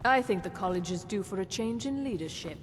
I think the college is due for a change in leadership.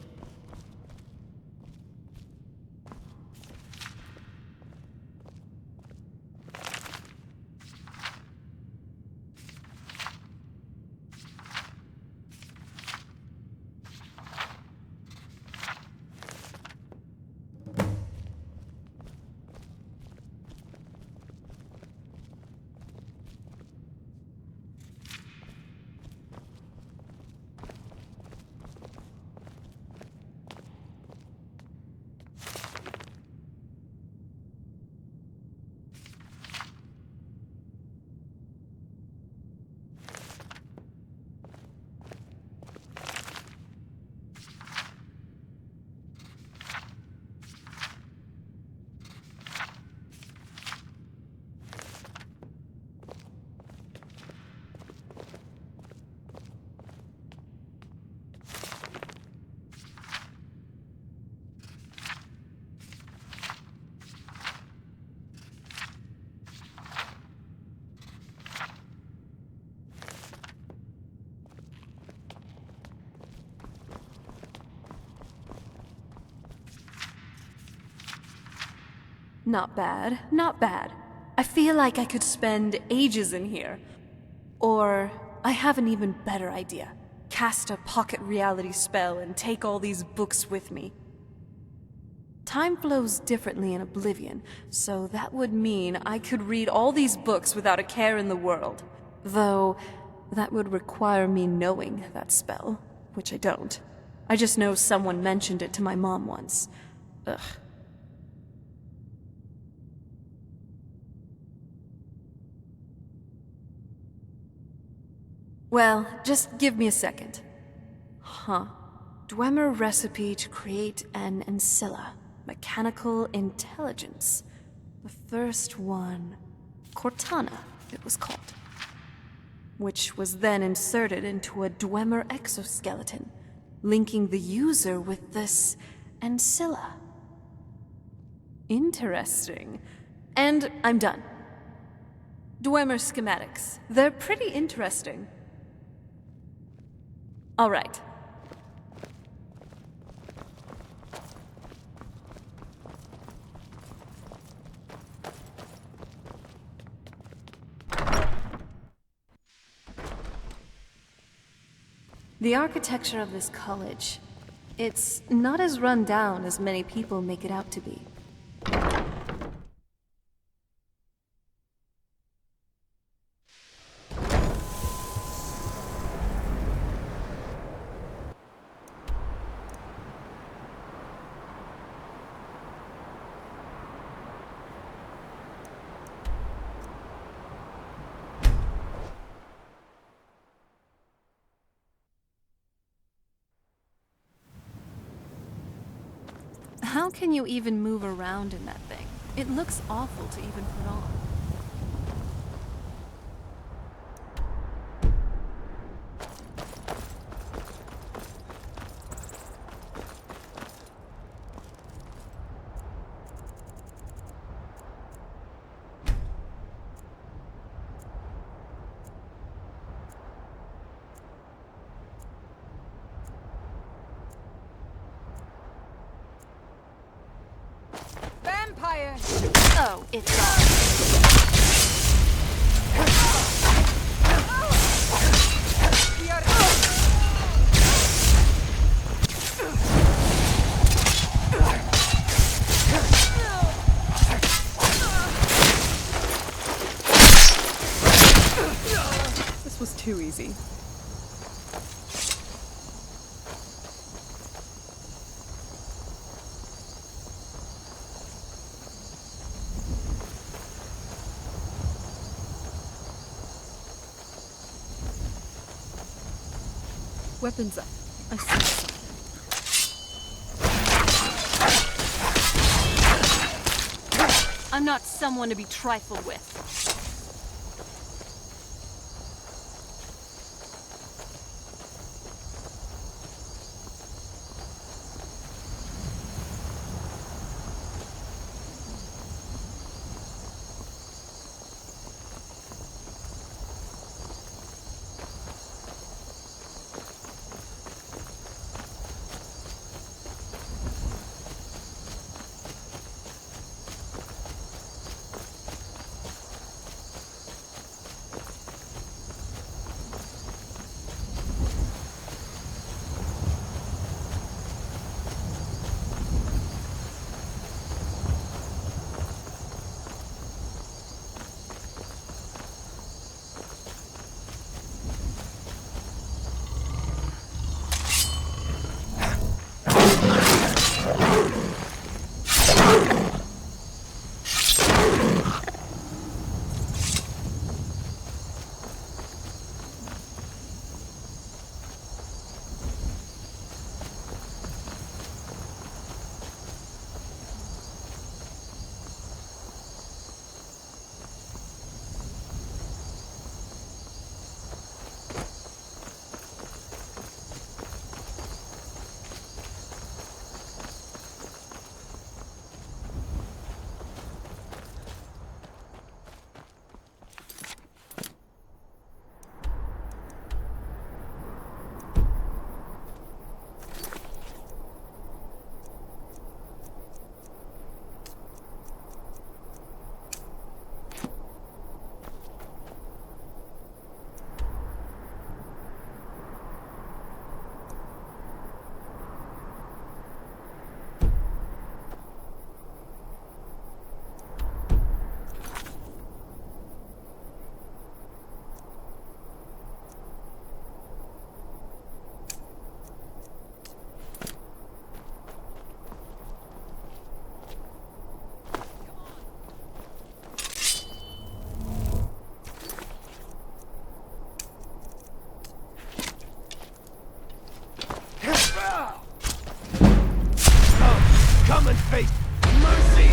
Not bad, not bad. I feel like I could spend ages in here. Or, I have an even better idea. Cast a pocket reality spell and take all these books with me. Time flows differently in Oblivion, so that would mean I could read all these books without a care in the world. Though, that would require me knowing that spell, which I don't. I just know someone mentioned it to my mom once. Ugh. Well, just give me a second. Huh. Dwemer recipe to create an ancilla. Mechanical intelligence. The first one... Cortana, it was called. Which was then inserted into a Dwemer exoskeleton, linking the user with this ancilla. Interesting. And I'm done. Dwemer schematics. They're pretty interesting. All right. The architecture of this college, it's not as run down as many people make it out to be. How can you even move around in that thing? It looks awful to even put on. Oh, it's on. This was too easy. Weapons up. I see something. I'm not someone to be trifled with. face mercy!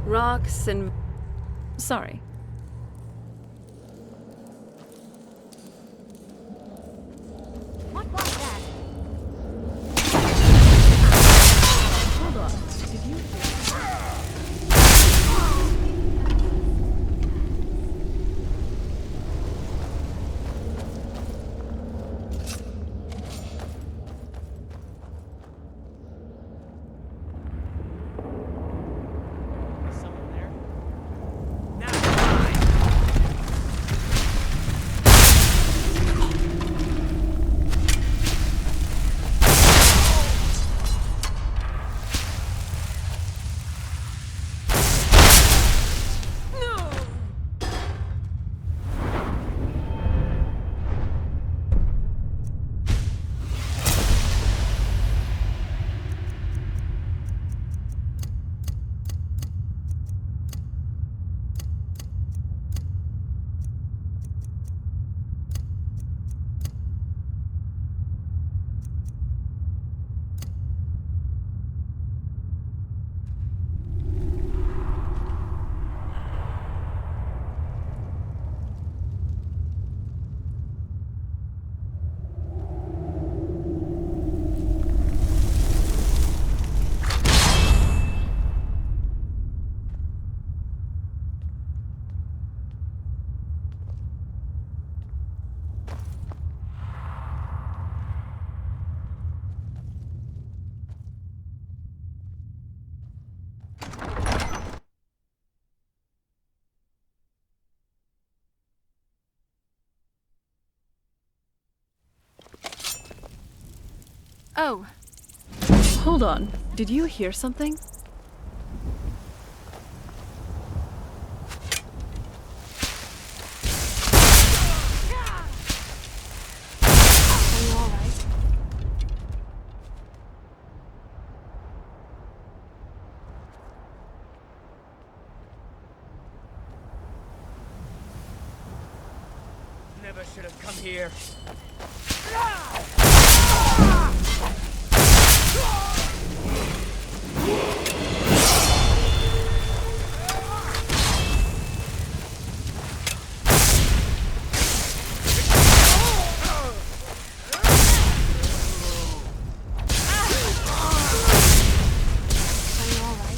Rocks and... Sorry. What was that? Hold on. Did you Someone there? Now, Oh. Hold on. Did you hear something? Are you alright? never should have come here. Are you alright?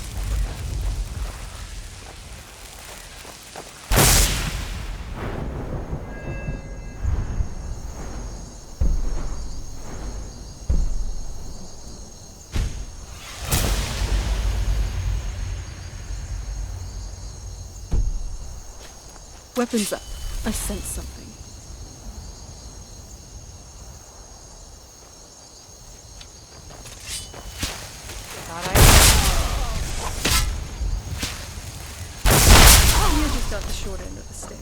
Weapons up. I sense something. You just got the short end of the stick.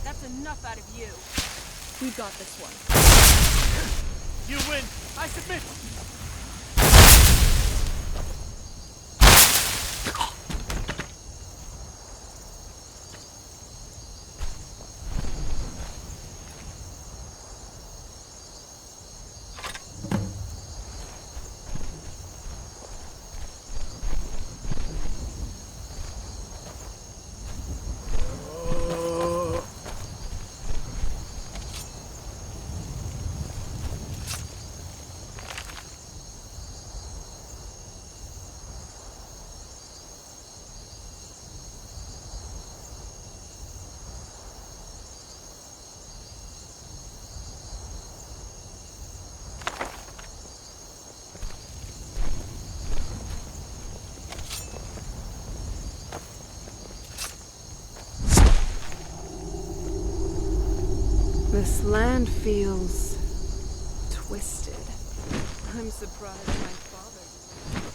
That's enough out of you. We got this one. You win! I submit! This land feels twisted. I'm surprised my father.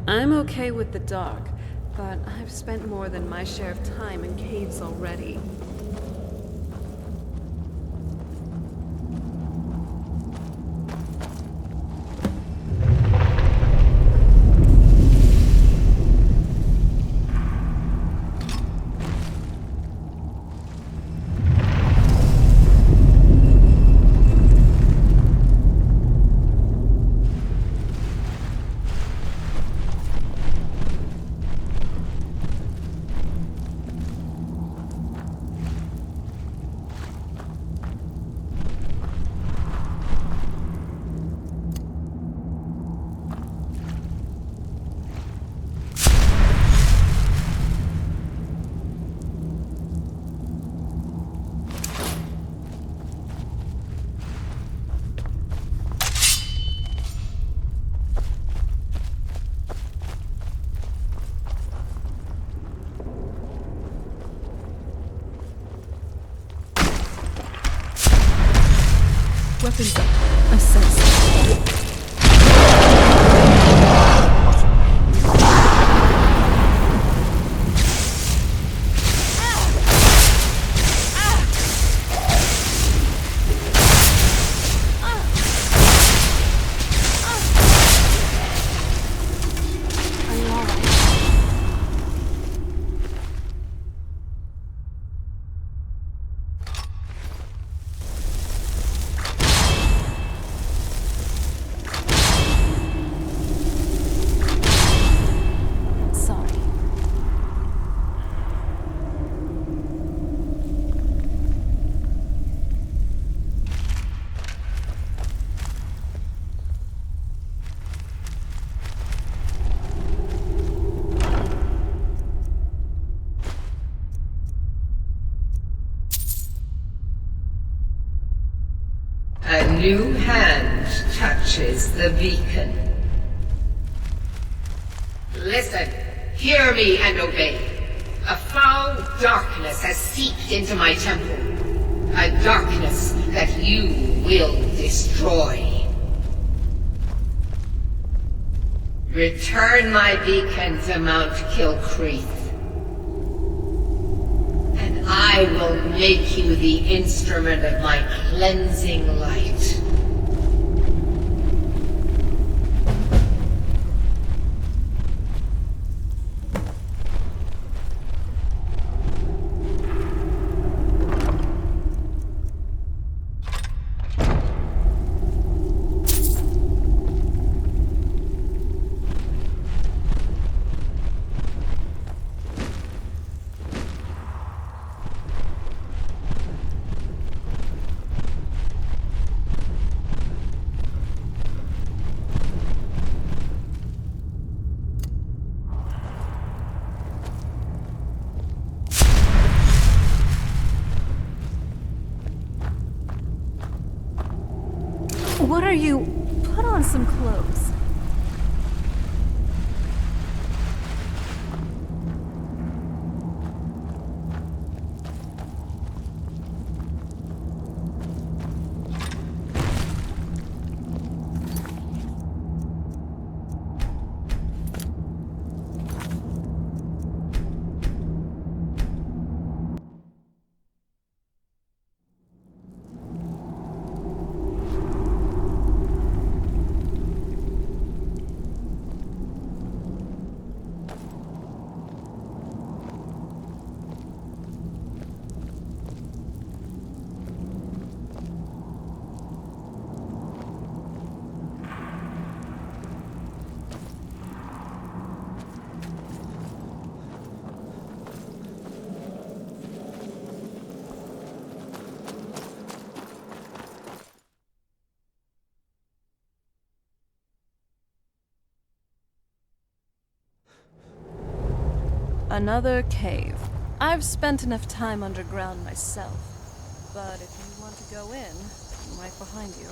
I'm okay with the dark, but I've spent more than my share of time in caves already. Weapons up. I sense it. A new hand touches the beacon. Listen, hear me and obey. A foul darkness has seeped into my temple. A darkness that you will destroy. Return my beacon to Mount Kilcreath, and I will make you the instrument of my cleansing light. What are you? Put on some clothes. Another cave. I've spent enough time underground myself, but if you want to go in, I'm right behind you.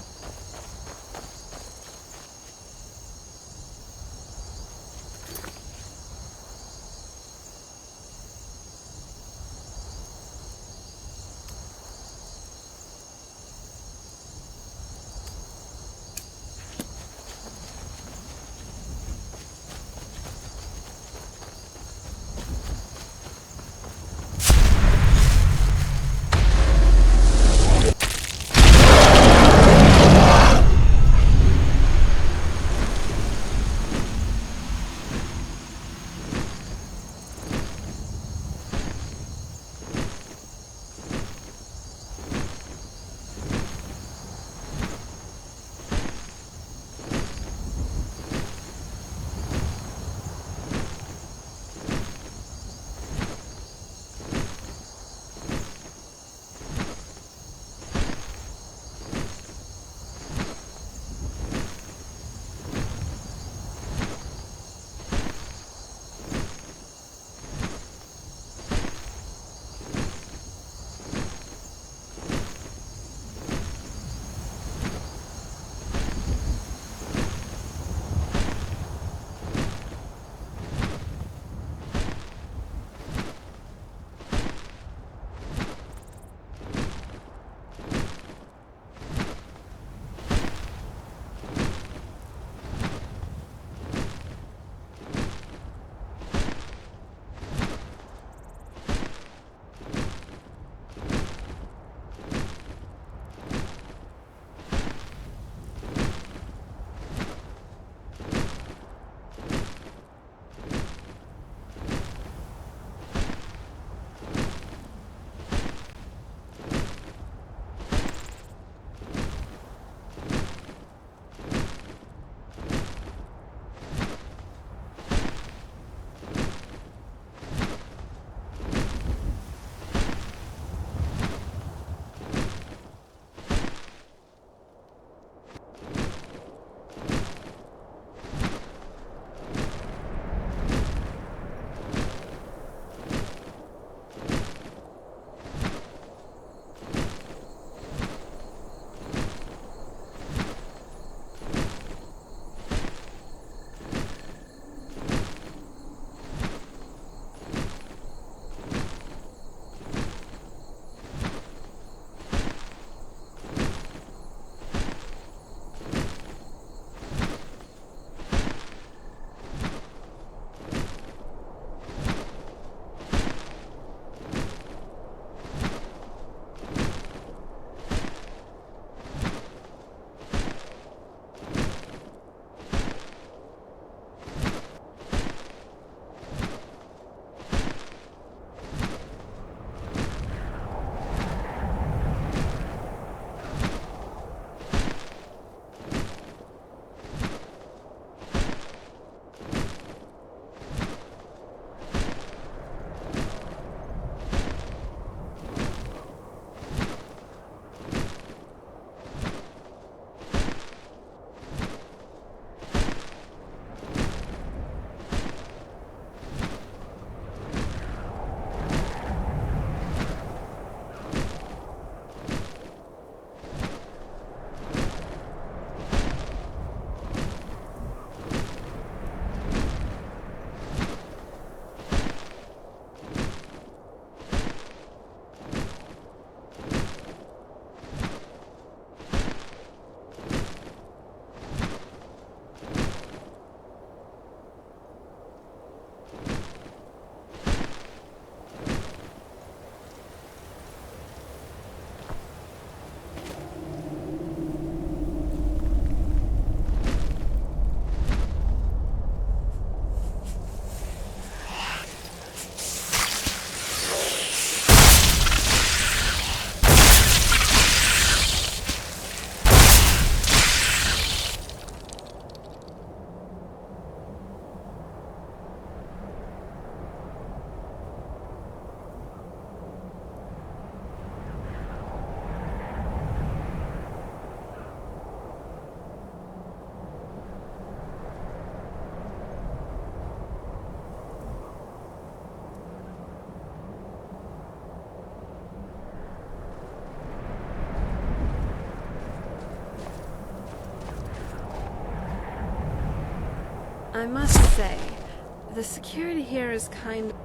I must say, the security here is kind of...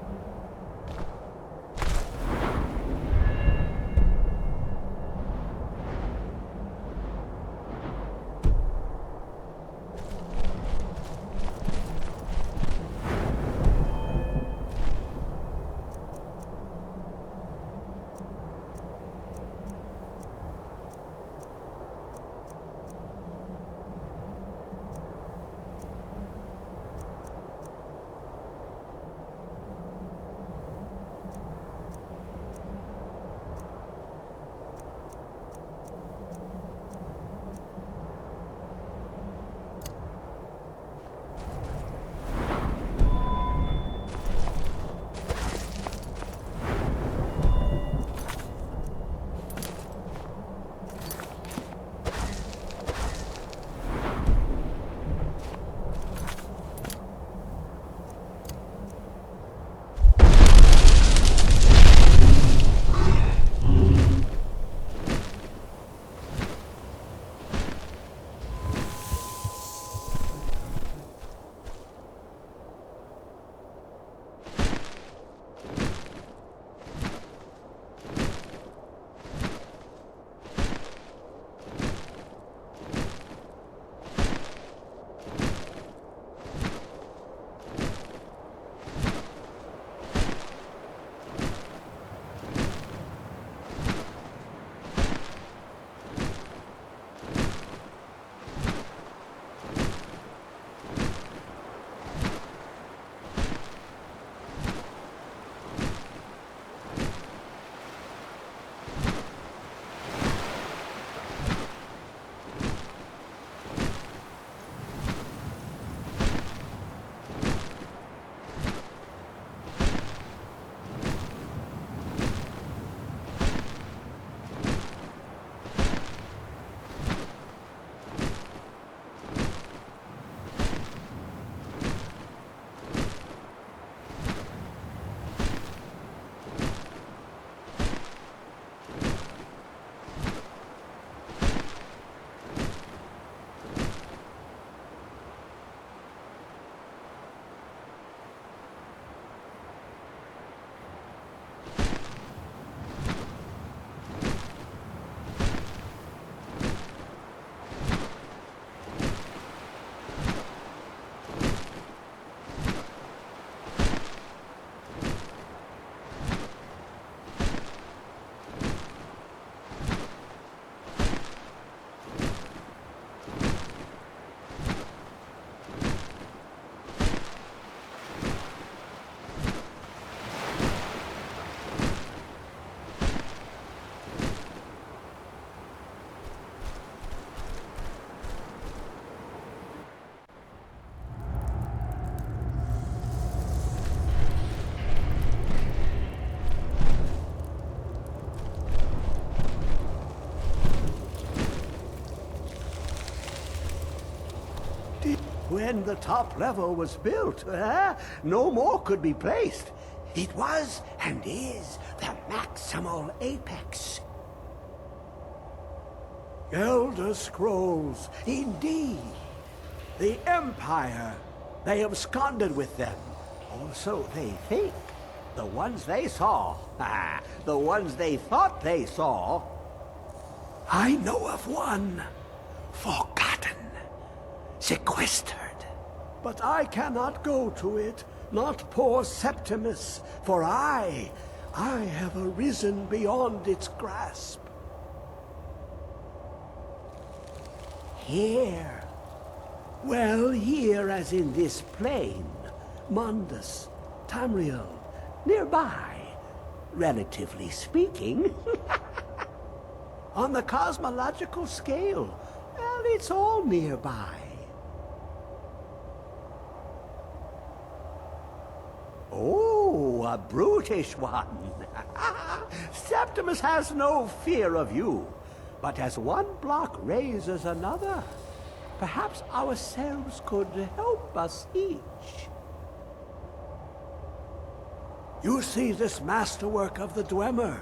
When the top level was built, no more could be placed. It was and is the maximal apex. Elder Scrolls, indeed. The Empire. They absconded with them. Or so they think. The ones they saw. The ones they thought they saw. I know of one. Forgotten. Sequestered. But I cannot go to it, not poor Septimus, for I have arisen beyond its grasp. Here. Well, here as in this plane, Mundus, Tamriel, nearby, relatively speaking. On the cosmological scale, well, it's all nearby. Oh, a brutish one. Septimus has no fear of you. But as one block raises another, perhaps ourselves could help us each. You see this masterwork of the Dwemer,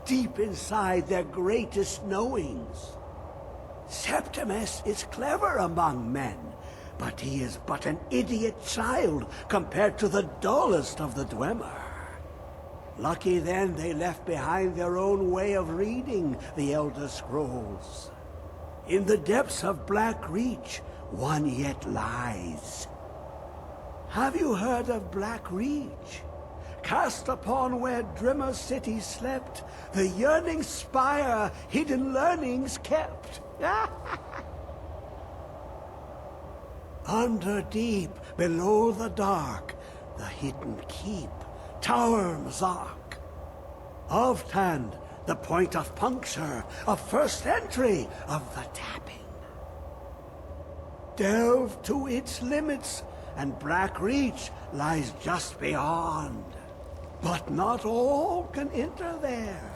deep inside their greatest knowings. Septimus is clever among men, But he is but an idiot child compared to the dullest of the Dwemer. Lucky then they left behind their own way of reading the Elder Scrolls. In the depths of Black Reach, one yet lies. Have you heard of Black Reach? Cast upon where Drimmer City slept, the yearning spire hidden learnings kept. Under deep, below the dark, the hidden keep, Tower Mazark. Oft-hand, the point of puncture, of first entry of the tapping. Delve to its limits, and Black Reach lies just beyond. But not all can enter there.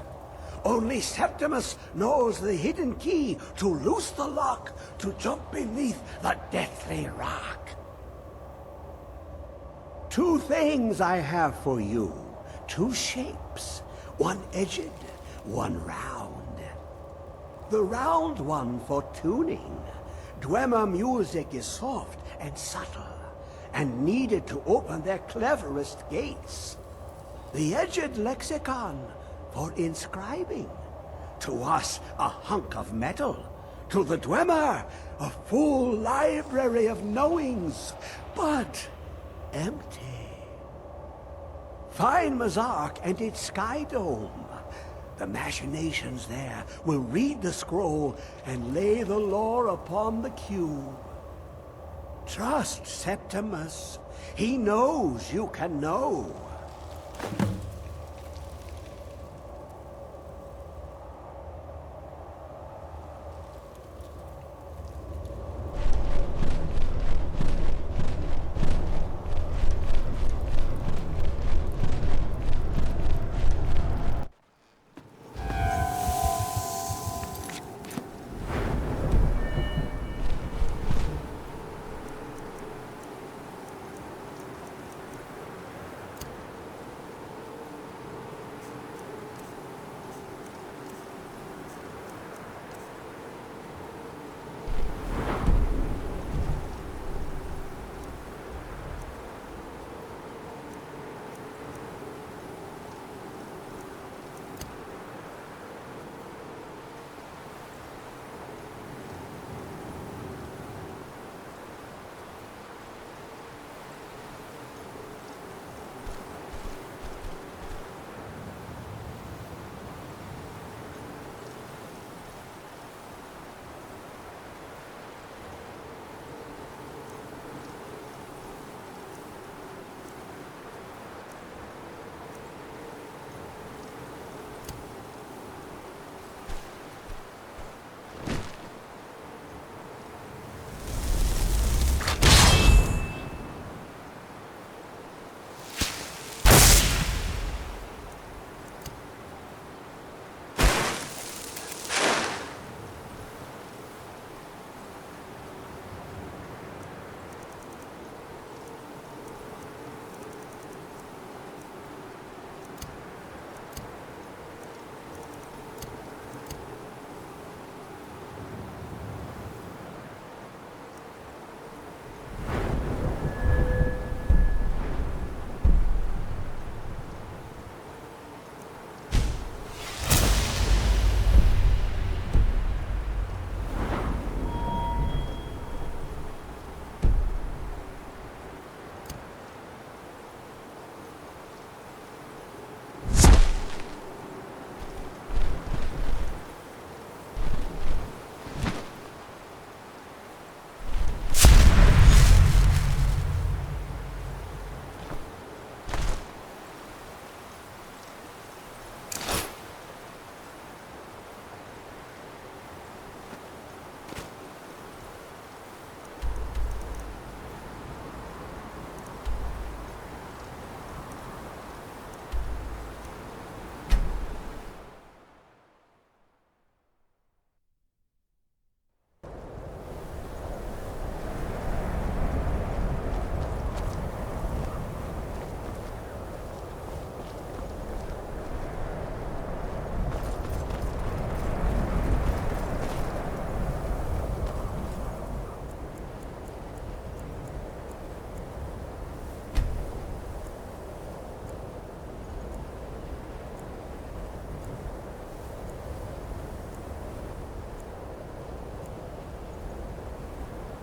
Only Septimus knows the hidden key to loose the lock, to jump beneath the deathly rock. Two things I have for you. Two shapes. One edged, one round. The round one for tuning. Dwemer music is soft and subtle, and needed to open their cleverest gates. The edged lexicon for inscribing. To us, a hunk of metal. To the Dwemer, a full library of knowings, but empty. Find Mazark and its sky dome. The machinations there will read the scroll and lay the lore upon the cube. Trust Septimus. He knows you can know.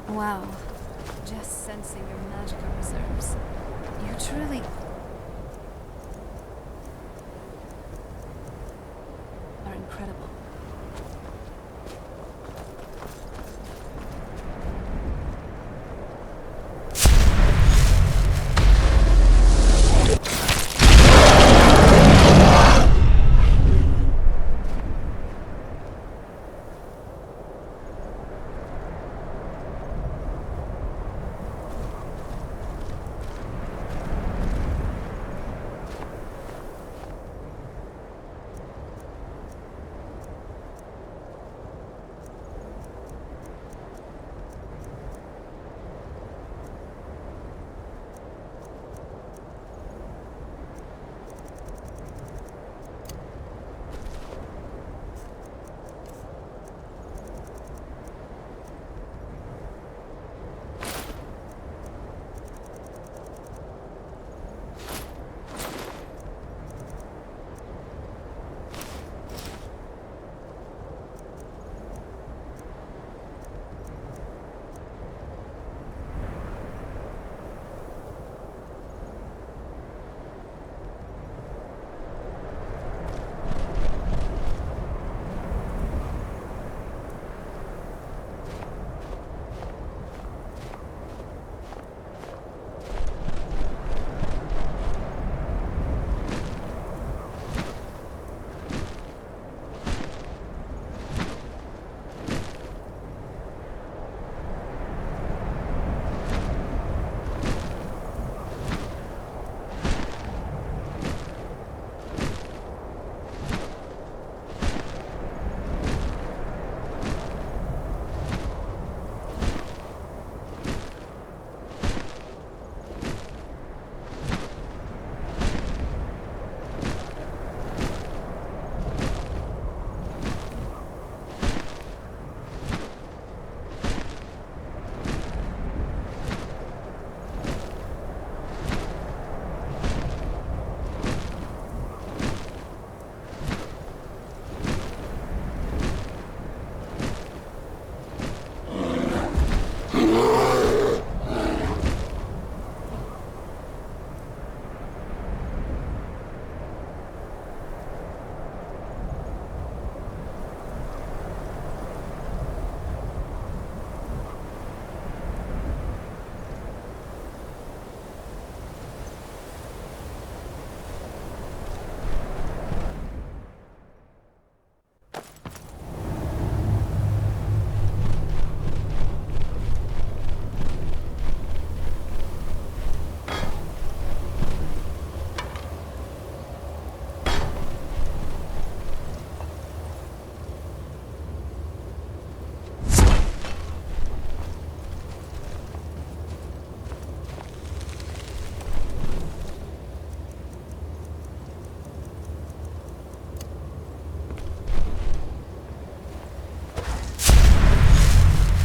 Wow. Just sensing your magical reserves. You truly are incredible.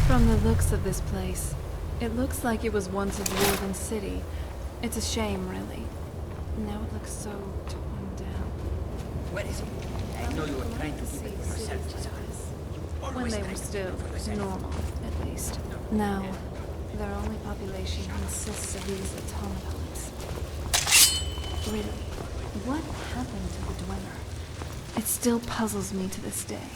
From the looks of this place, it looks like it was once a dwarven city. It's a shame, really. Now it looks so torn down. Where is he? I know you were trying to keep it to yourself, Tisa. When they were still normal, at least. Now, their only population consists of these automatons. Really, what happened to the Dwemer? It still puzzles me to this day.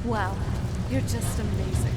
Wow, you're just amazing.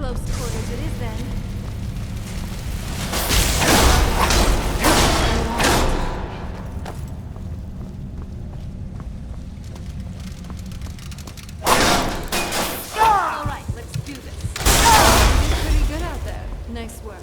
Close quarters it is then. All right, let's do this. You're pretty good out there. Nice work.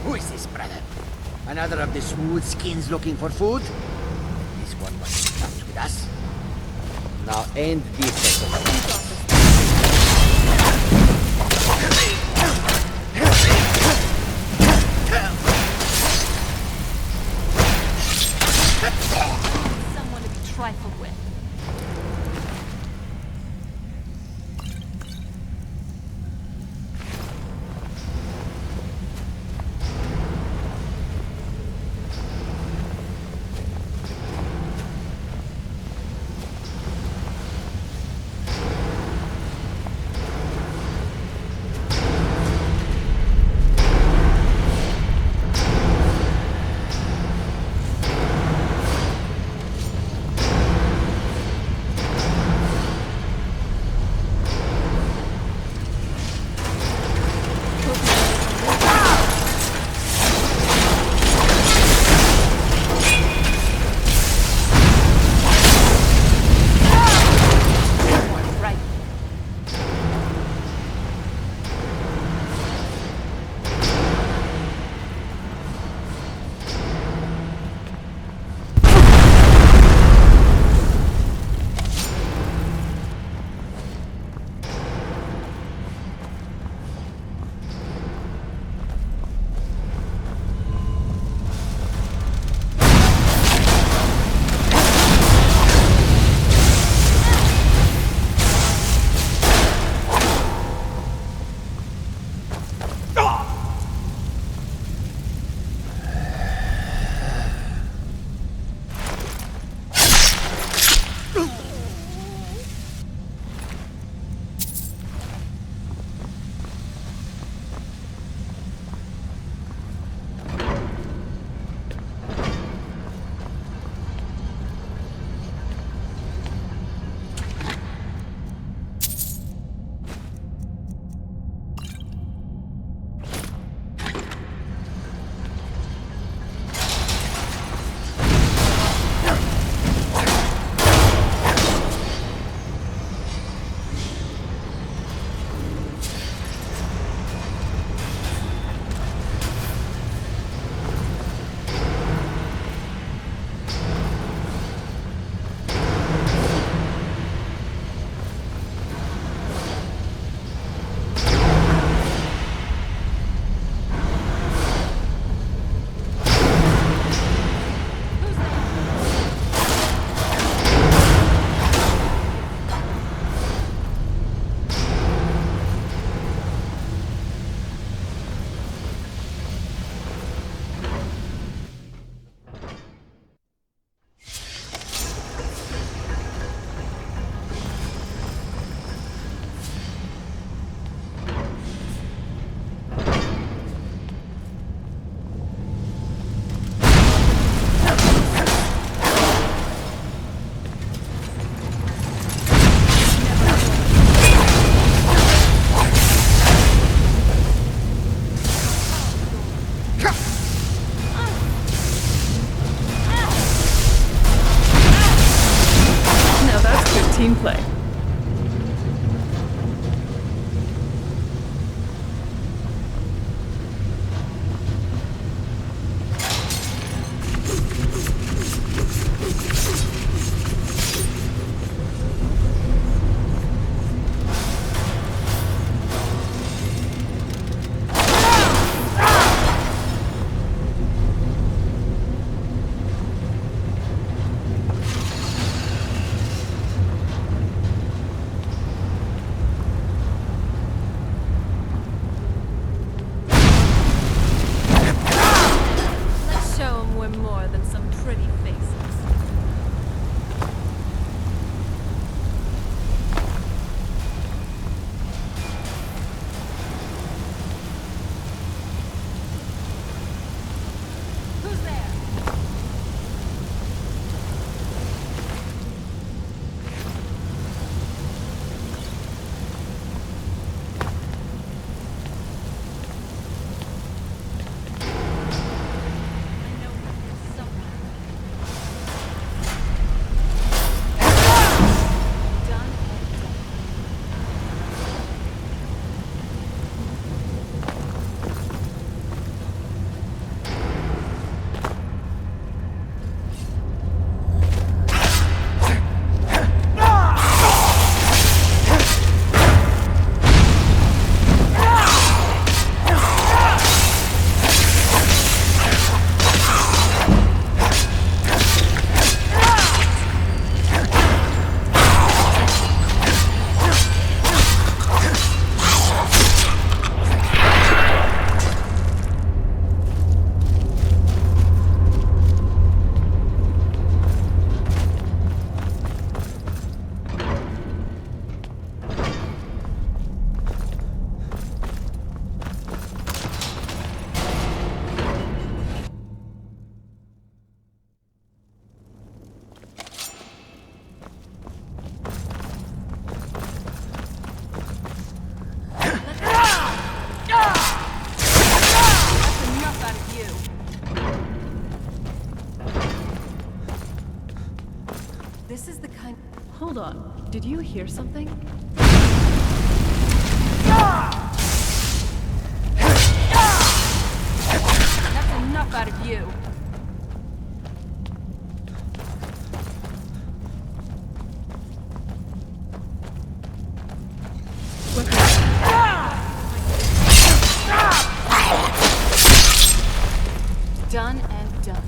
Who is this, brother? Another of the smooth skins looking for food? This one was in touch with us. Now end this exercise. Someone to be trifled with. team play. this is the kind... Hold on. Did you hear something? That's enough out of you. Done and done.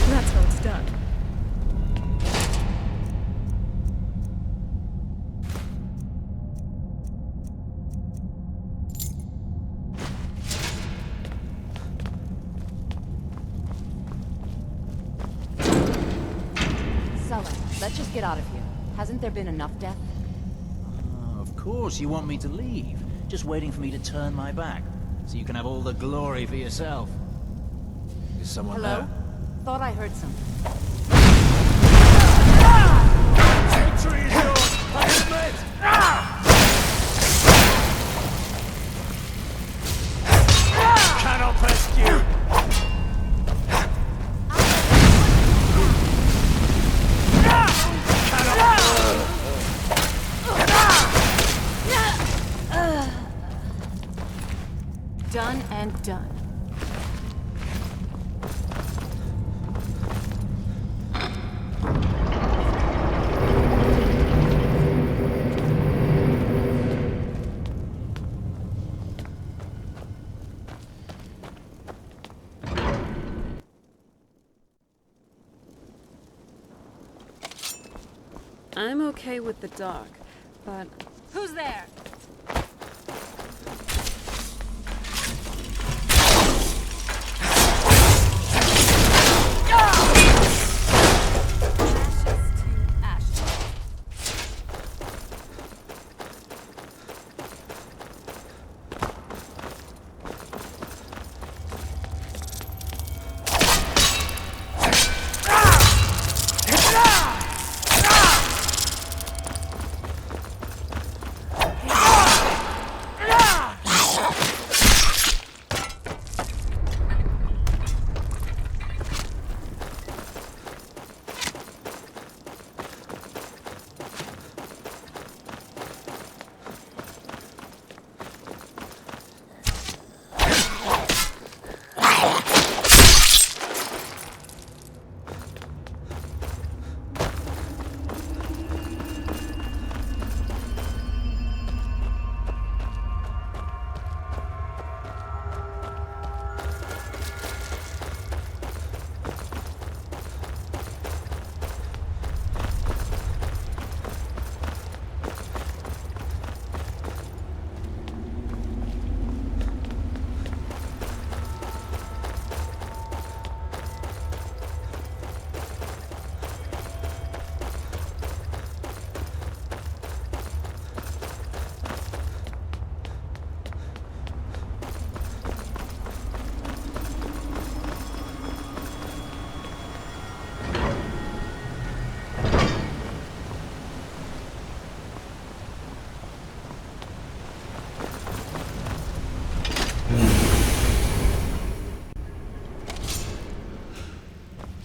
That's how it's done. Sullen, let's just get out of here. Hasn't there been enough death? Of course you want me to leave. Just waiting for me to turn my back, so you can have all the glory for yourself. Is someone Hello? there? Thought I heard something. Victory is yours, I admit! Cannot rescue! Done and done. I'm okay with the dark, but Who's there? Ashes to ashes.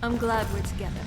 I'm glad we're together.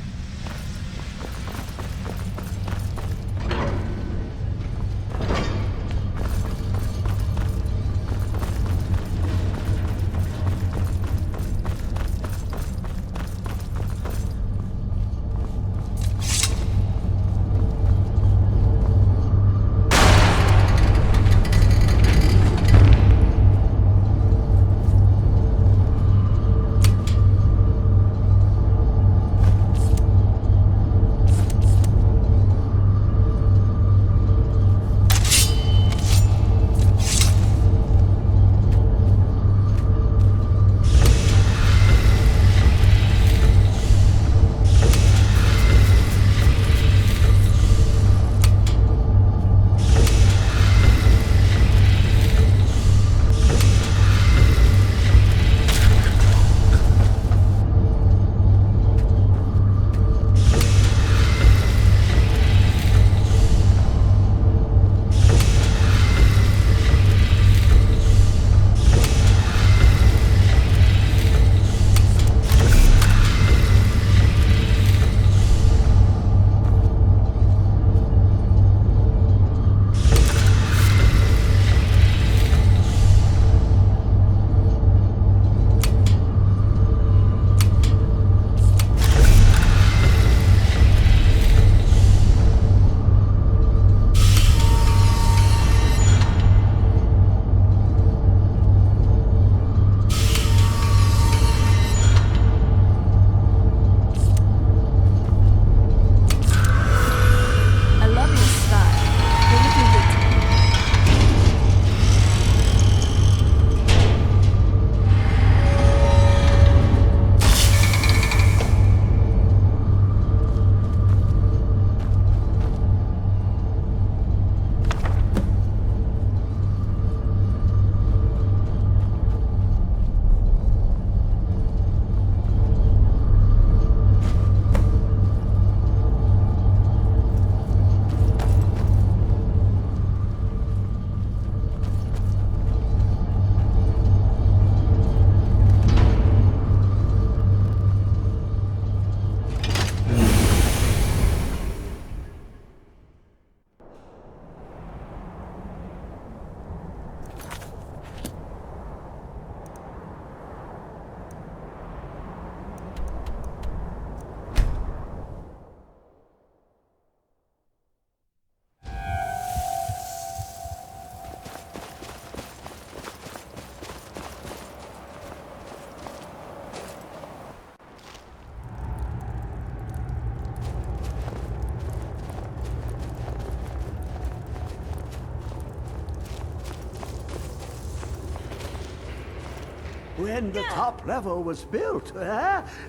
When the top level was built,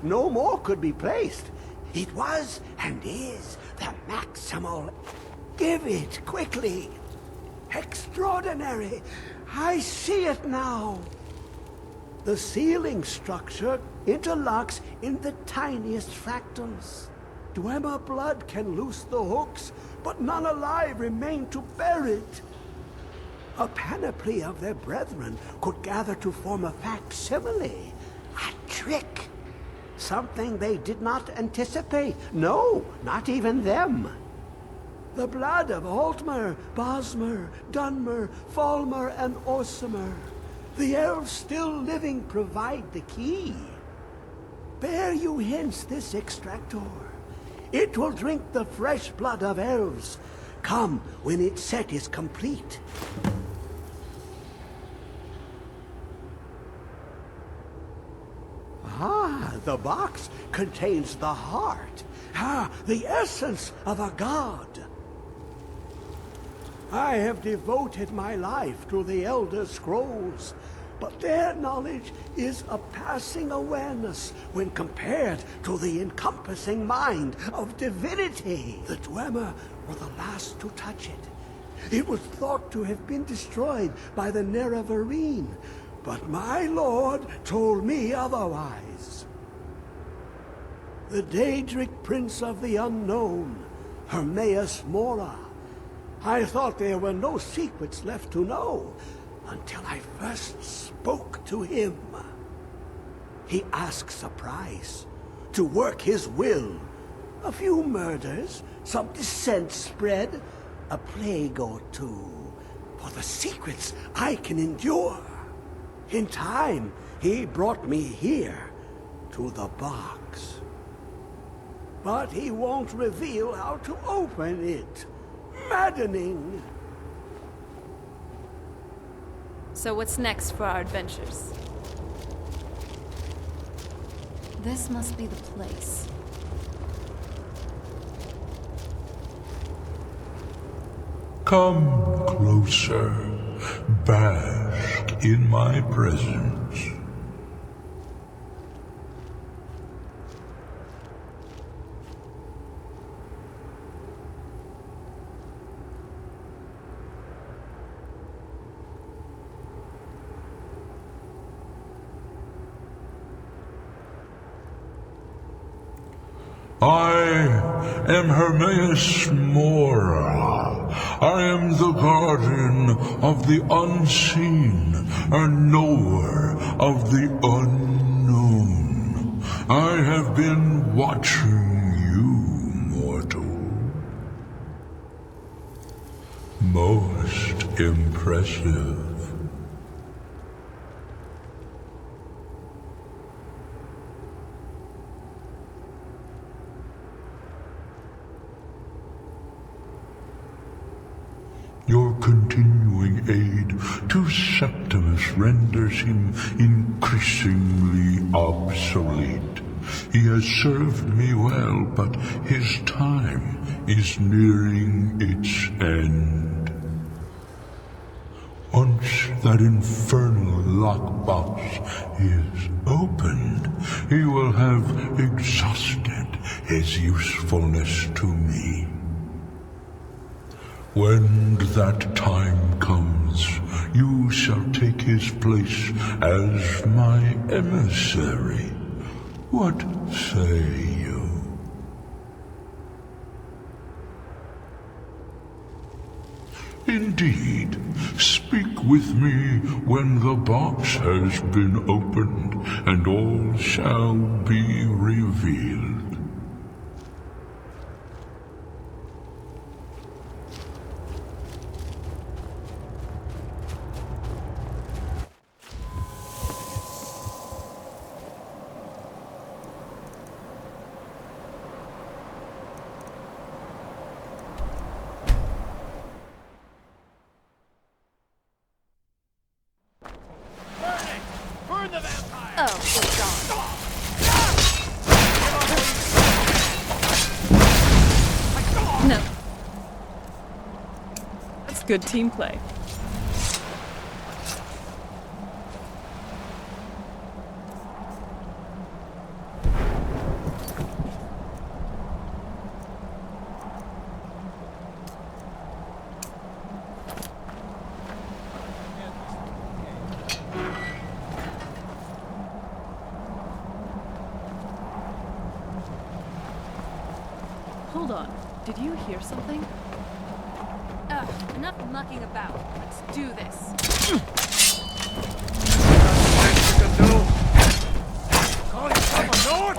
no more could be placed. It was and is the maximal. Give it quickly. Extraordinary. I see it now. The ceiling structure interlocks in the tiniest fractals. Dwemer blood can loose the hooks, but none alive remain to bear it. A panoply of their brethren could gather to form a facsimile. A trick. Something they did not anticipate. No, not even them. The blood of Altmer, Bosmer, Dunmer, Falmer, and Orsimer. The elves still living provide the key. Bear you hence this extractor. It will drink the fresh blood of elves. Come when its set is complete. Ah, the box contains the heart. Ah, the essence of a god. I have devoted my life to the Elder Scrolls, but their knowledge is a passing awareness when compared to the encompassing mind of divinity. The Dwemer were the last to touch it. It was thought to have been destroyed by the Nerevarine, but my lord told me otherwise. The Daedric Prince of the Unknown, Hermaeus Mora. I thought there were no secrets left to know until I first spoke to him. He asks a price to work his will. A few murders, some dissent spread, a plague or two, for the secrets I can endure. In time, he brought me here, to the box. But he won't reveal how to open it. Maddening. So what's next for our adventures? This must be the place. Come closer, bask in my presence. I am Hermaeus Mora. I am the guardian of the unseen, and knower of the unknown. I have been watching you, mortal. Most impressive. Your continuing aid to Septimus renders him increasingly obsolete. He has served me well, but his time is nearing its end. Once that infernal lockbox is opened, he will have exhausted his usefulness to me. When that time comes, you shall take his place as my emissary. What say you? Indeed, speak with me when the box has been opened, and all shall be revealed. Burn the vampire! Oh, it's gone. No. That's good team play. Hold on. Did you hear something? Ugh, enough mucking about. Let's do this. You can do. Call yourself a Nord?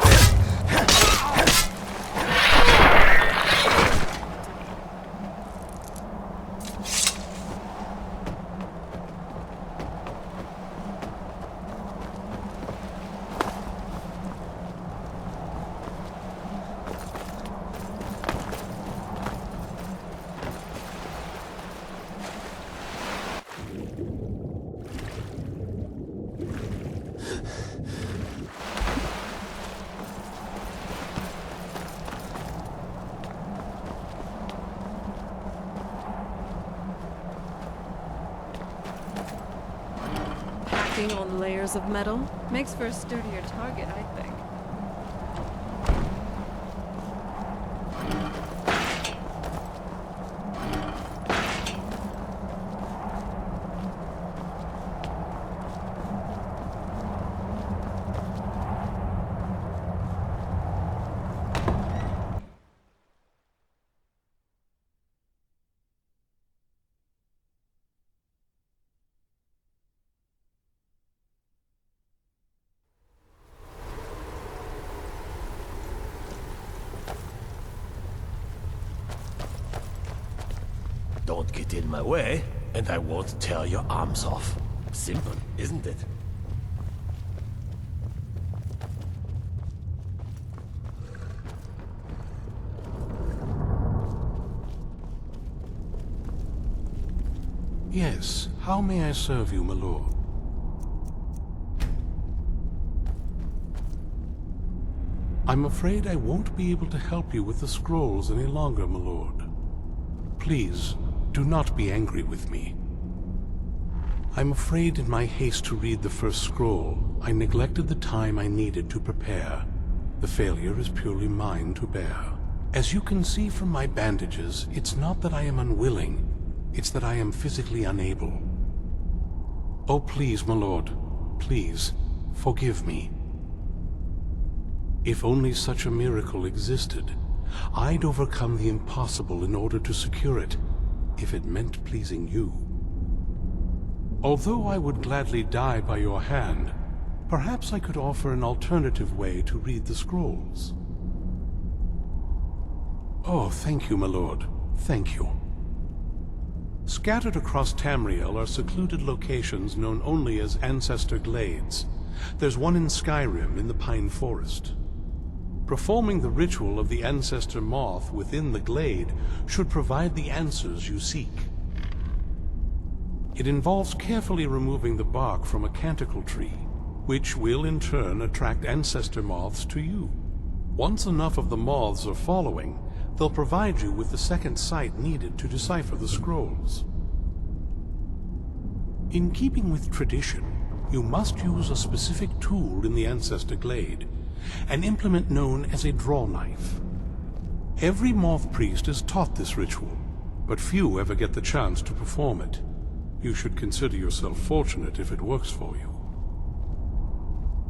Packing on layers of metal makes for a sturdier target, I think. Don't get in my way, and I won't tear your arms off. Simple, isn't it? Yes, how may I serve you, my lord? I'm afraid I won't be able to help you with the scrolls any longer, my lord. Please, do not be angry with me. I'm afraid in my haste to read the first scroll, I neglected the time I needed to prepare. The failure is purely mine to bear. As you can see from my bandages, it's not that I am unwilling, it's that I am physically unable. Oh, please, my lord, please, forgive me. If only such a miracle existed, I'd overcome the impossible in order to secure it, if it meant pleasing you. Although I would gladly die by your hand, perhaps I could offer an alternative way to read the scrolls. Oh, thank you, my lord. Thank you. Scattered across Tamriel are secluded locations known only as Ancestor Glades. There's one in Skyrim in the Pine Forest. Performing the ritual of the Ancestor Moth within the glade should provide the answers you seek. It involves carefully removing the bark from a canticle tree, which will in turn attract Ancestor Moths to you. Once enough of the moths are following, they'll provide you with the second sight needed to decipher the scrolls. In keeping with tradition, you must use a specific tool in the Ancestor Glade, an implement known as a draw knife. Every moth priest is taught this ritual, but few ever get the chance to perform it. You should consider yourself fortunate if it works for you.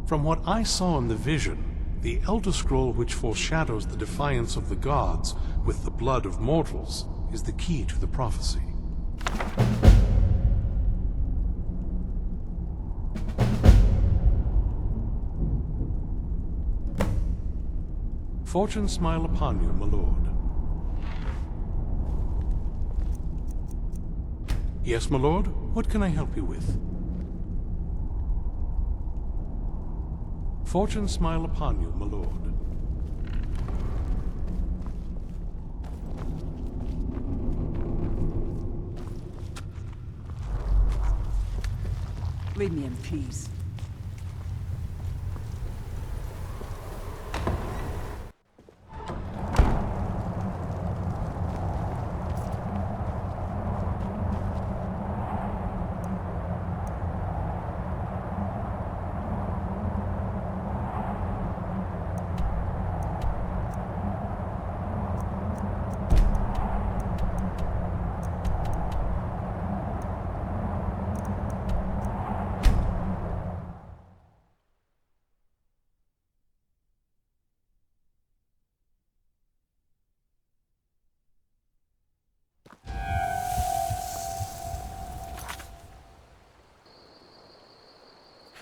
From what I saw in the vision, the Elder Scroll which foreshadows the defiance of the gods with the blood of mortals is the key to the prophecy. Fortune smile upon you, my lord. Yes, my lord? What can I help you with? Fortune smile upon you, my lord. Read me in, please.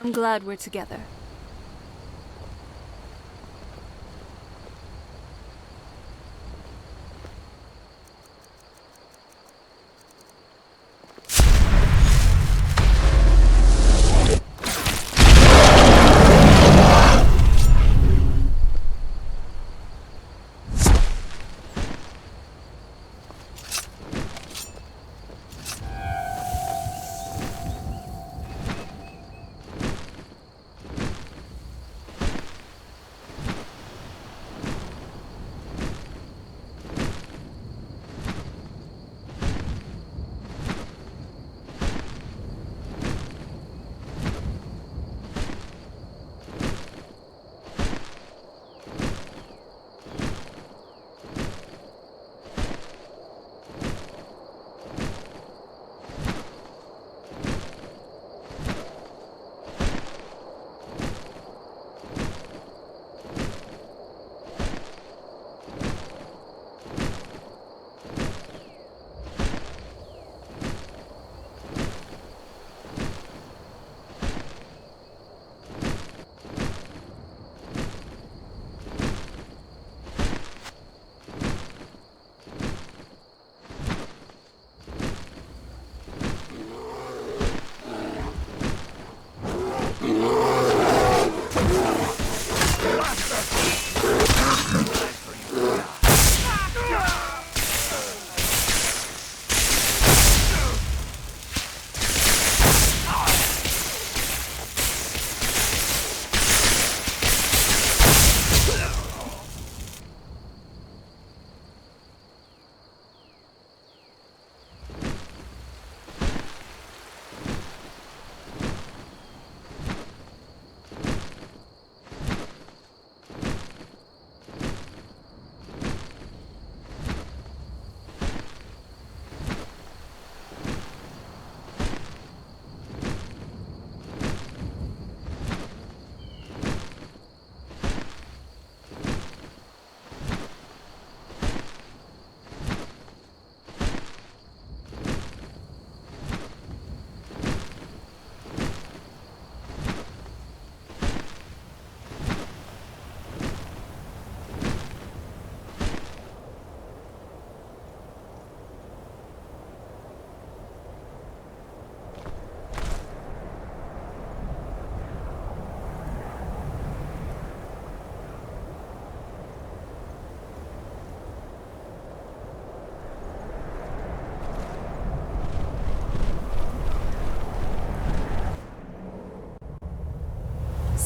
I'm glad we're together.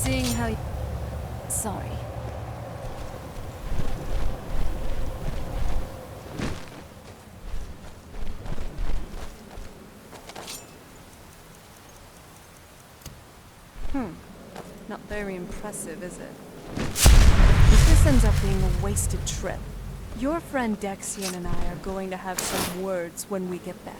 Seeing how you... Sorry. Not very impressive, is it? If this ends up being a wasted trip, your friend Dexian and I are going to have some words when we get back.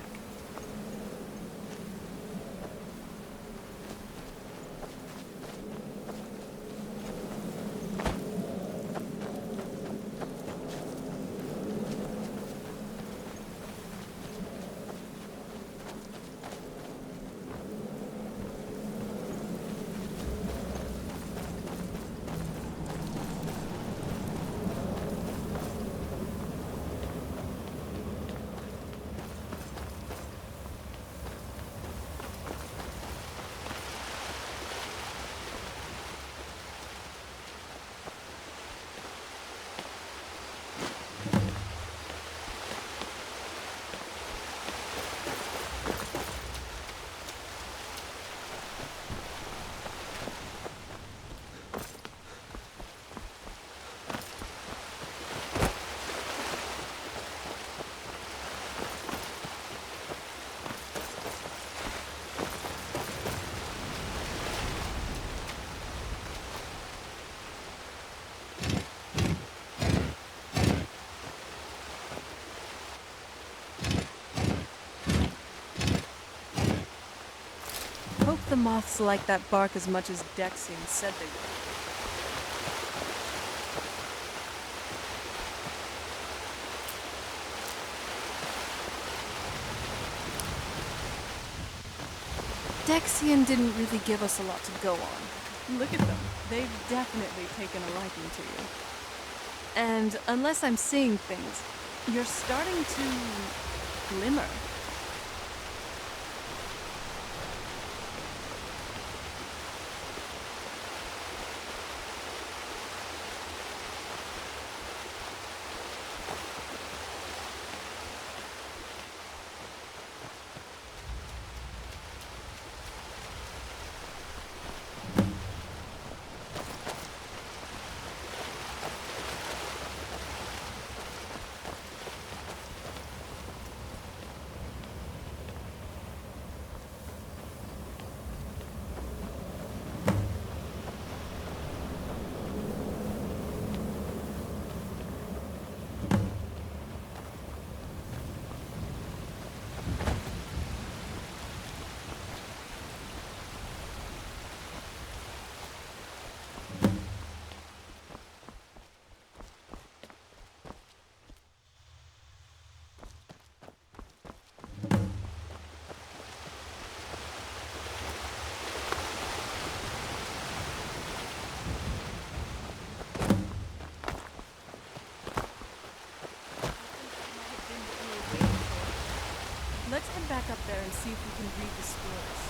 Hope the moths like that bark as much as Dexian said they would. Dexian didn't really give us a lot to go on. Look at them. They've definitely taken a liking to you. And unless I'm seeing things, you're starting to glimmer. Let's head back up there and see if we can read the scrolls.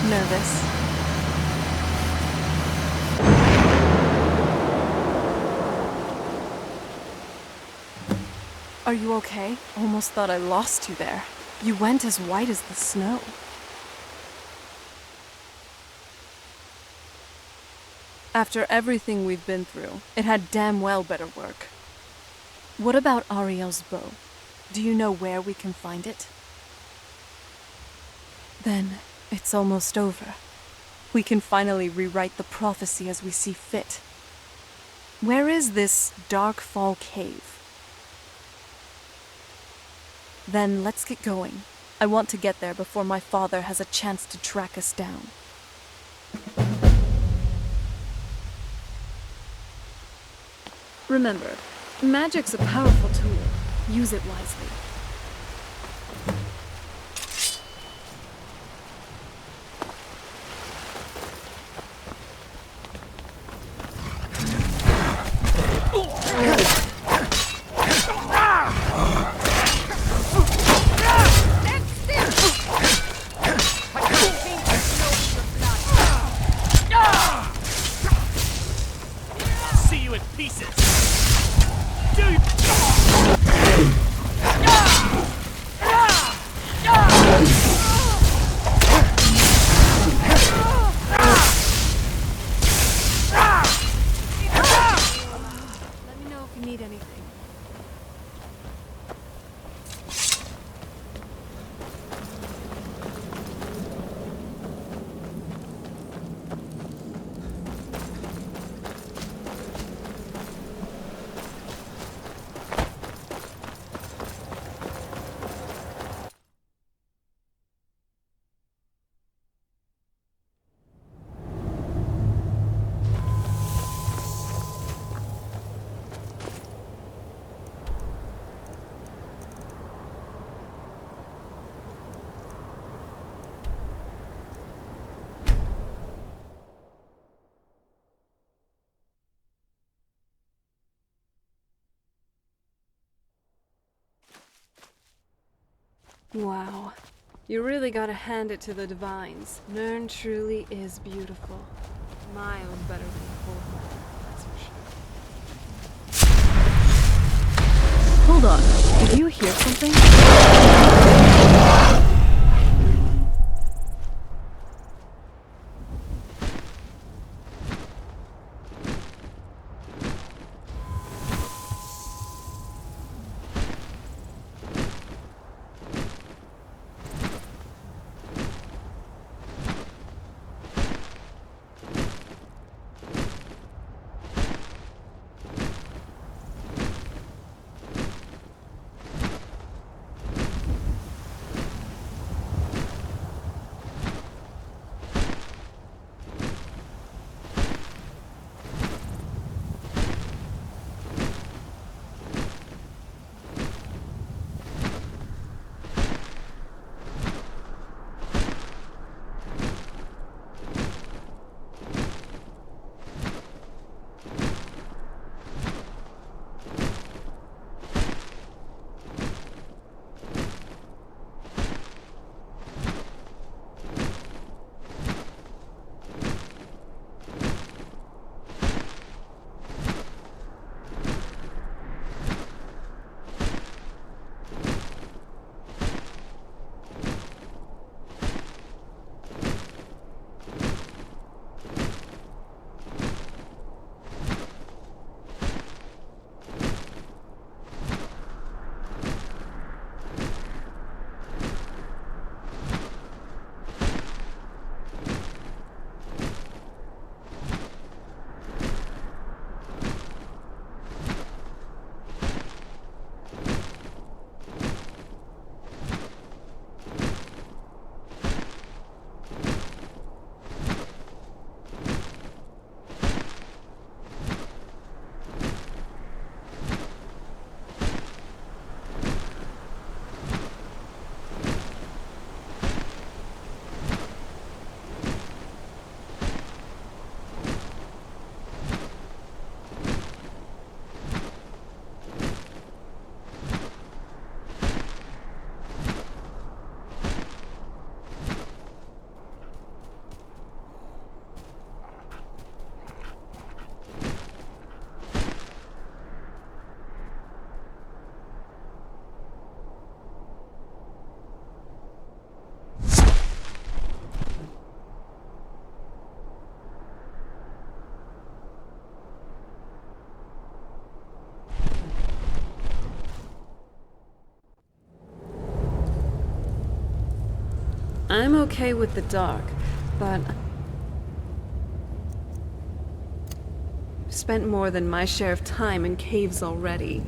Nervous. Are you okay? Almost thought I lost you there. You went as white as the snow. After everything we've been through, it had damn well better work. What about Ariel's bow? Do you know where we can find it? Then it's almost over. We can finally rewrite the prophecy as we see fit. Where is this Darkfall Cave? Then let's get going. I want to get there before my father has a chance to track us down. Remember, magic's a powerful tool. Use it wisely. See you in pieces. Do you? Let me know if you need anything. Wow. You really gotta hand it to the Divines. Nern truly is beautiful. Miles better than the whole world, that's for sure. Hold on. Did you hear something? I'm okay with the dark, but I've spent more than my share of time in caves already.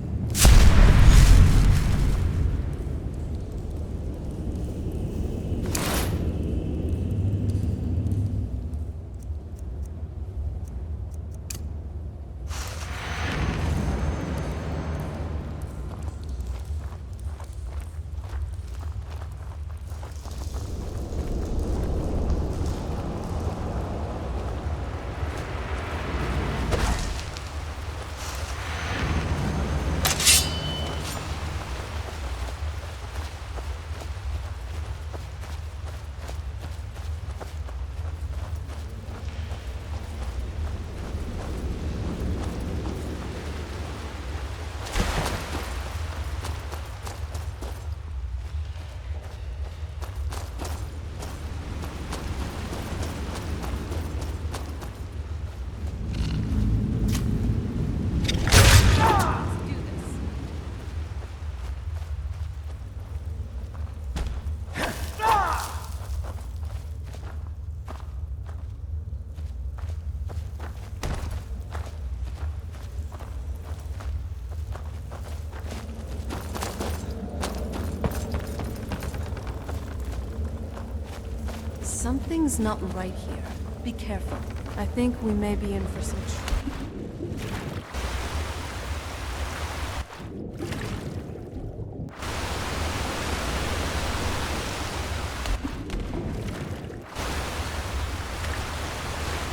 Something's not right here. Be careful. I think we may be in for some trouble.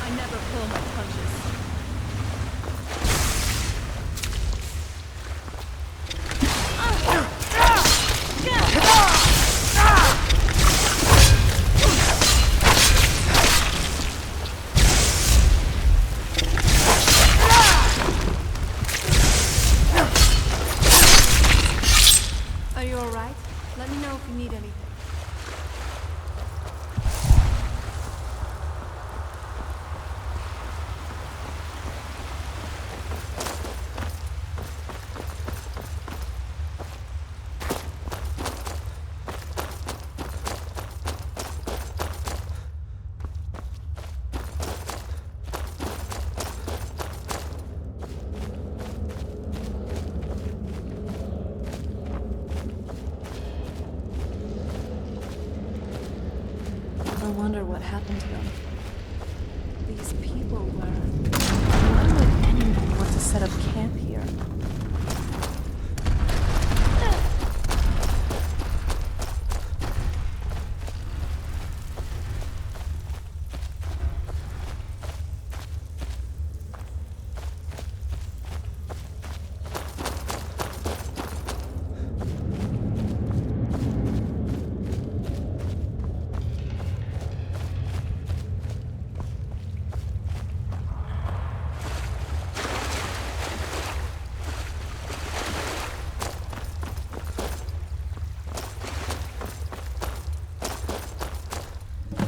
I never pull my punches. Are you alright? Let me know if you need anything. I wonder what happened to them. These people were... Why would anyone want to set up camp here?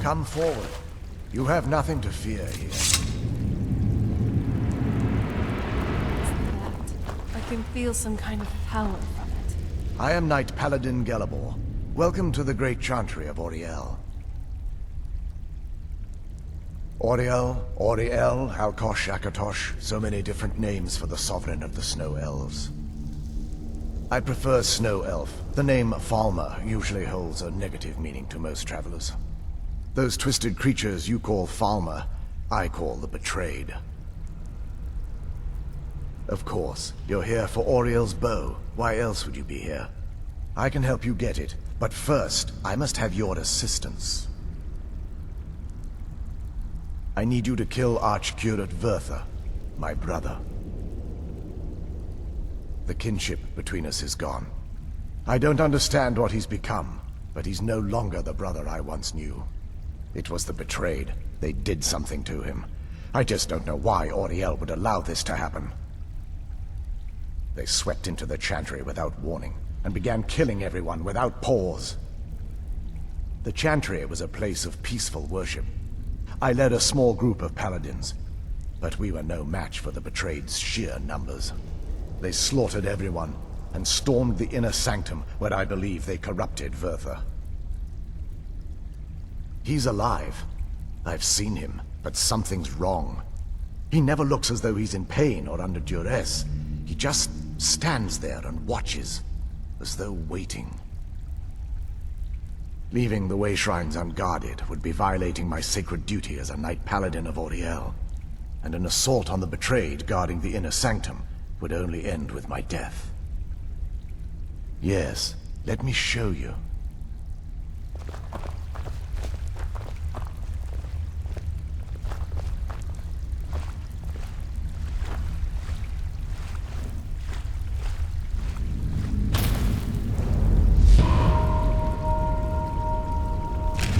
Come forward. You have nothing to fear here. I can feel some kind of power from it. I am Knight Paladin Gelabor. Welcome to the Great Chantry of Auriel. Auriel, Auriel, Alkosh, Akatosh, so many different names for the sovereign of the Snow Elves. I prefer Snow Elf. The name Falmer usually holds a negative meaning to most travelers. Those twisted creatures you call Falmer, I call the Betrayed. Of course, you're here for Auriel's bow. Why else would you be here? I can help you get it, but first, I must have your assistance. I need you to kill Archcurate Vertha, my brother. The kinship between us is gone. I don't understand what he's become, but he's no longer the brother I once knew. It was the Betrayed. They did something to him. I just don't know why Auriel would allow this to happen. They swept into the Chantry without warning, and began killing everyone without pause. The Chantry was a place of peaceful worship. I led a small group of paladins, but we were no match for the Betrayed's sheer numbers. They slaughtered everyone, and stormed the inner sanctum where I believe they corrupted Vertha. He's alive. I've seen him, but something's wrong. He never looks as though he's in pain or under duress. He just stands there and watches, as though waiting. Leaving the way shrines unguarded would be violating my sacred duty as a Knight Paladin of Auriel, and an assault on the betrayed guarding the inner sanctum would only end with my death. Yes, let me show you.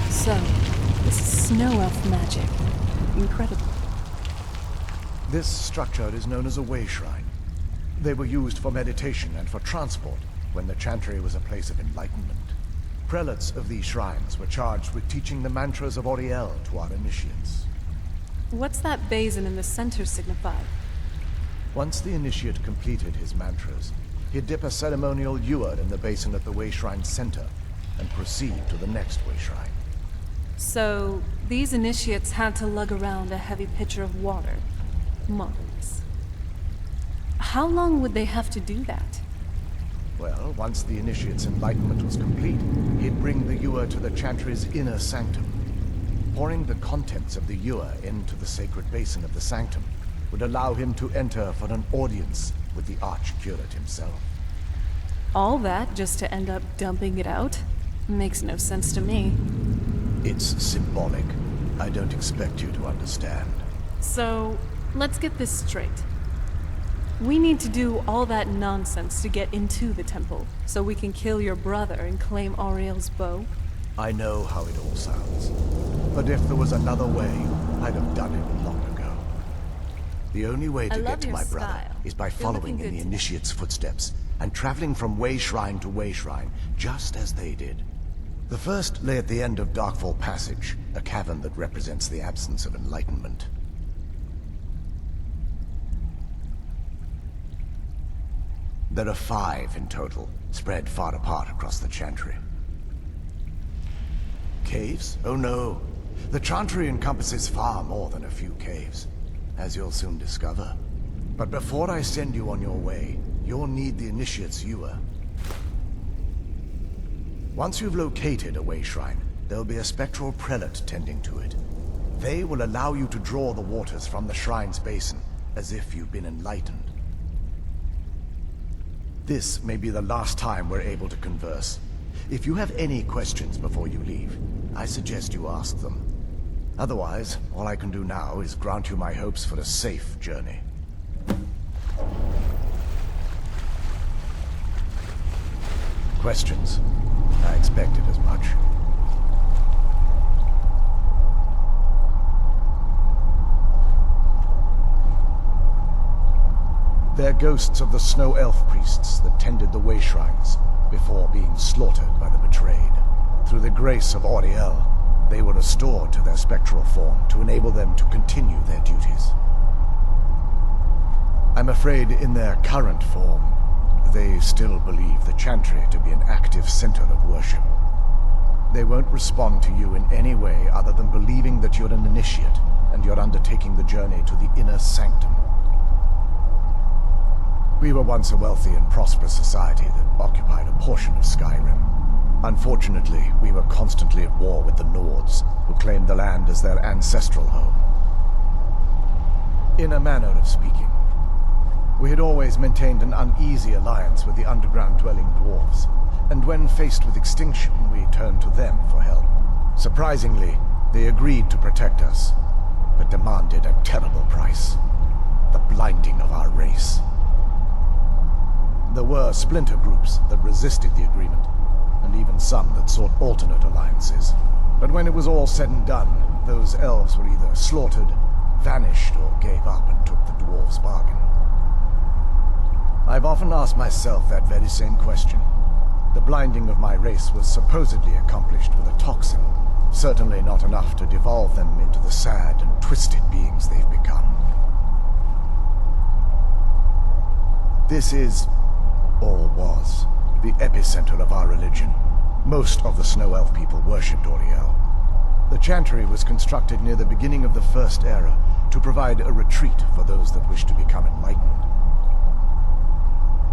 So, this is snow elf magic. Incredible. This structure is known as a way shrine. They were used for meditation and for transport when the Chantry was a place of enlightenment. Prelates of these shrines were charged with teaching the mantras of Auriel to our initiates. What's that basin in the center signify? Once the initiate completed his mantras, he'd dip a ceremonial ewer in the basin at the way shrine's center and proceed to the next way shrine. So, these initiates had to lug around a heavy pitcher of water. Monks. How long would they have to do that? Well, once the initiate's enlightenment was complete, he'd bring the ewer to the Chantry's inner sanctum. Pouring the contents of the ewer into the sacred basin of the sanctum would allow him to enter for an audience with the Archcurate himself. All that just to end up dumping it out? Makes no sense to me. It's symbolic. I don't expect you to understand. So, let's get this straight. We need to do all that nonsense to get into the temple, so we can kill your brother and claim Auriel's bow? I know how it all sounds. But if there was another way, I'd have done it long ago. The only way to get to my brother is by following in the Initiate's footsteps, and traveling from way shrine to way shrine, just as they did. The first lay at the end of Darkfall Passage, a cavern that represents the absence of enlightenment. There are 5 in total, spread far apart across the Chantry. Caves? Oh no. The Chantry encompasses far more than a few caves, as you'll soon discover. But before I send you on your way, you'll need the Initiate's ewer. Once you've located a way shrine, there'll be a spectral prelate tending to it. They will allow you to draw the waters from the shrine's basin, as if you've been enlightened. This may be the last time we're able to converse. If you have any questions before you leave, I suggest you ask them. Otherwise, all I can do now is grant you my hopes for a safe journey. Questions? I expected as much. They're ghosts of the snow elf priests that tended the way shrines before being slaughtered by the betrayed. Through the grace of Auriel, they were restored to their spectral form to enable them to continue their duties. I'm afraid in their current form, they still believe the Chantry to be an active center of worship. They won't respond to you in any way other than believing that you're an initiate and you're undertaking the journey to the inner sanctum. We were once a wealthy and prosperous society that occupied a portion of Skyrim. Unfortunately, we were constantly at war with the Nords, who claimed the land as their ancestral home. In a manner of speaking, we had always maintained an uneasy alliance with the underground-dwelling dwarves, and when faced with extinction, we turned to them for help. Surprisingly, they agreed to protect us, but demanded a terrible price: the blinding of our race. There were splinter groups that resisted the agreement, and even some that sought alternate alliances. But when it was all said and done, those elves were either slaughtered, vanished, or gave up and took the dwarves' bargain. I've often asked myself that very same question. The blinding of my race was supposedly accomplished with a toxin, certainly not enough to devolve them into the sad and twisted beings they've become. This is, or was, the epicenter of our religion. Most of the Snow Elf people worshipped Auriel. The chantry was constructed near the beginning of the First Era to provide a retreat for those that wish to become enlightened.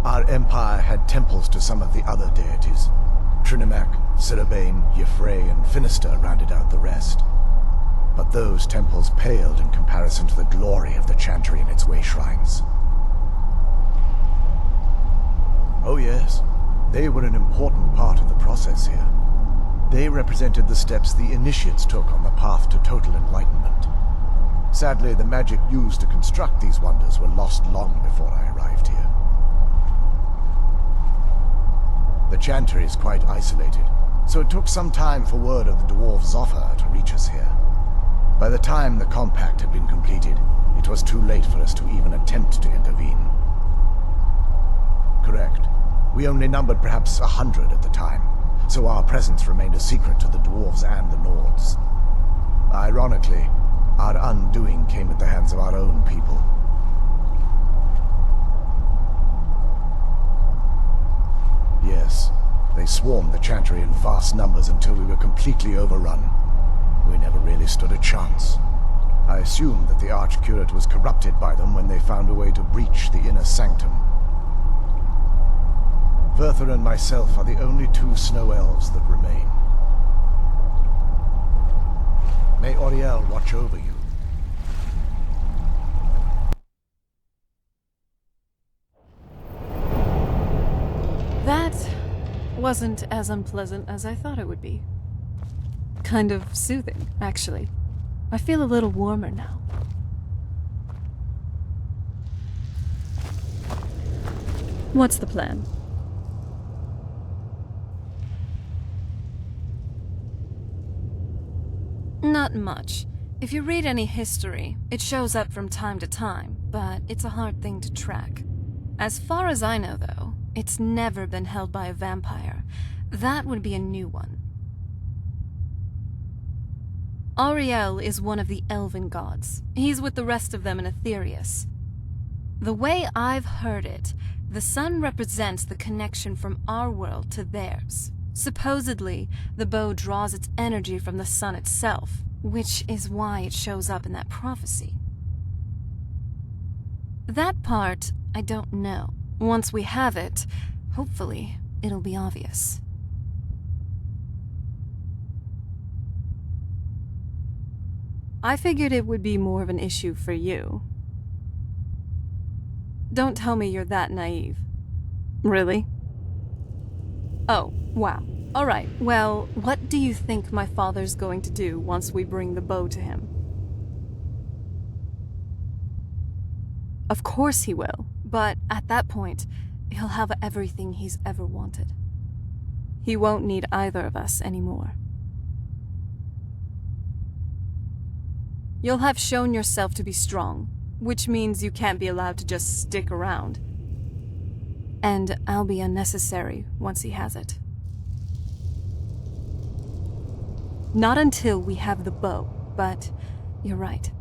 Our empire had temples to some of the other deities. Trinimac, Sirabane, Yffrey, and Finister rounded out the rest. But those temples paled in comparison to the glory of the chantry and its way shrines. Oh yes, they were an important part of the process here. They represented the steps the initiates took on the path to total enlightenment. Sadly, the magic used to construct these wonders were lost long before I arrived here. The chantry is quite isolated, so it took some time for word of the dwarves' offer to reach us here. By the time the compact had been completed, it was too late for us to even attempt to intervene. Correct. We only numbered perhaps 100 at the time, so our presence remained a secret to the dwarves and the Nords. Ironically, our undoing came at the hands of our own people. Yes, they swarmed the chantry in vast numbers until we were completely overrun. We never really stood a chance. I assumed that the Archcurate was corrupted by them when they found a way to breach the inner sanctum. Verther and myself are the only two snow elves that remain. May Auriel watch over you. That wasn't as unpleasant as I thought it would be. Kind of soothing, actually. I feel a little warmer now. What's the plan? Not much. If you read any history, it shows up from time to time, but it's a hard thing to track. As far as I know, though, it's never been held by a vampire. That would be a new one. Auriel is one of the elven gods. He's with the rest of them in Aetherius. The way I've heard it, the sun represents the connection from our world to theirs. Supposedly, the bow draws its energy from the sun itself, which is why it shows up in that prophecy. That part, I don't know. Once we have it, hopefully, it'll be obvious. I figured it would be more of an issue for you. Don't tell me you're that naive. Really? Oh, wow. Alright, well, what do you think my father's going to do once we bring the bow to him? Of course he will, but at that point, he'll have everything he's ever wanted. He won't need either of us anymore. You'll have shown yourself to be strong, which means you can't be allowed to just stick around. And I'll be unnecessary once he has it. Not until we have the bow, but you're right.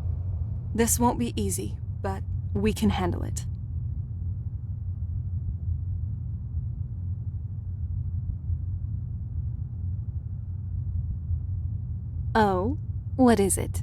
This won't be easy, but we can handle it. Oh, what is it?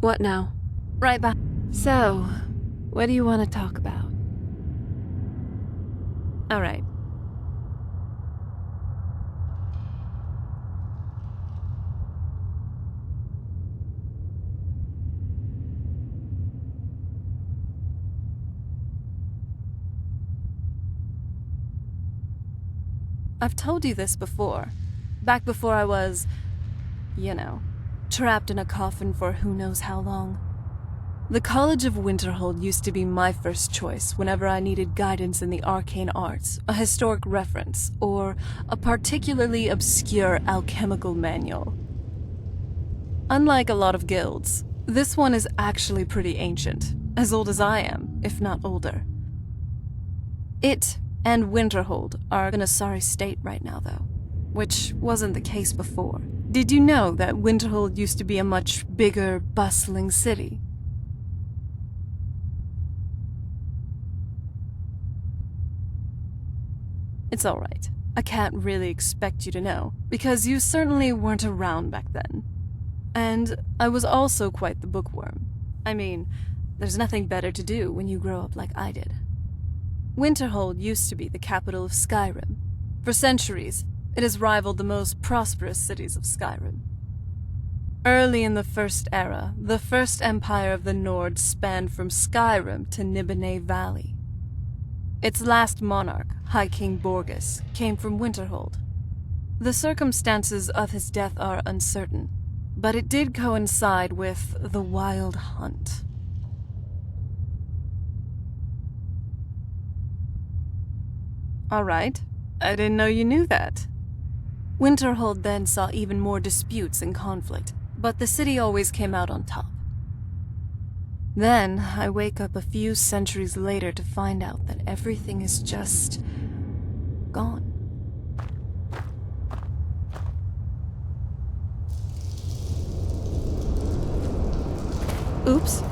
What now? Right back. So, what do you want to talk about? All right. I've told you this before. Back before I was, trapped in a coffin for who knows how long. The College of Winterhold used to be my first choice whenever I needed guidance in the arcane arts, a historic reference, or a particularly obscure alchemical manual. Unlike a lot of guilds, this one is actually pretty ancient, as old as I am, if not older. It and Winterhold are in a sorry state right now, though. which wasn't the case before. Did you know that Winterhold used to be a much bigger, bustling city? It's alright. I can't really expect you to know, because you certainly weren't around back then. And I was also quite the bookworm. I mean, there's nothing better to do when you grow up like I did. Winterhold used to be the capital of Skyrim. For centuries, it has rivaled the most prosperous cities of Skyrim. Early in the First Era, the First Empire of the Nord spanned from Skyrim to Nibelheim Valley. Its last monarch, High King Borgus, came from Winterhold. The circumstances of his death are uncertain, but it did coincide with the Wild Hunt. Alright, I didn't know you knew that. Winterhold then saw even more disputes and conflict, but the city always came out on top. Then, I wake up a few centuries later to find out that everything is just gone. Oops.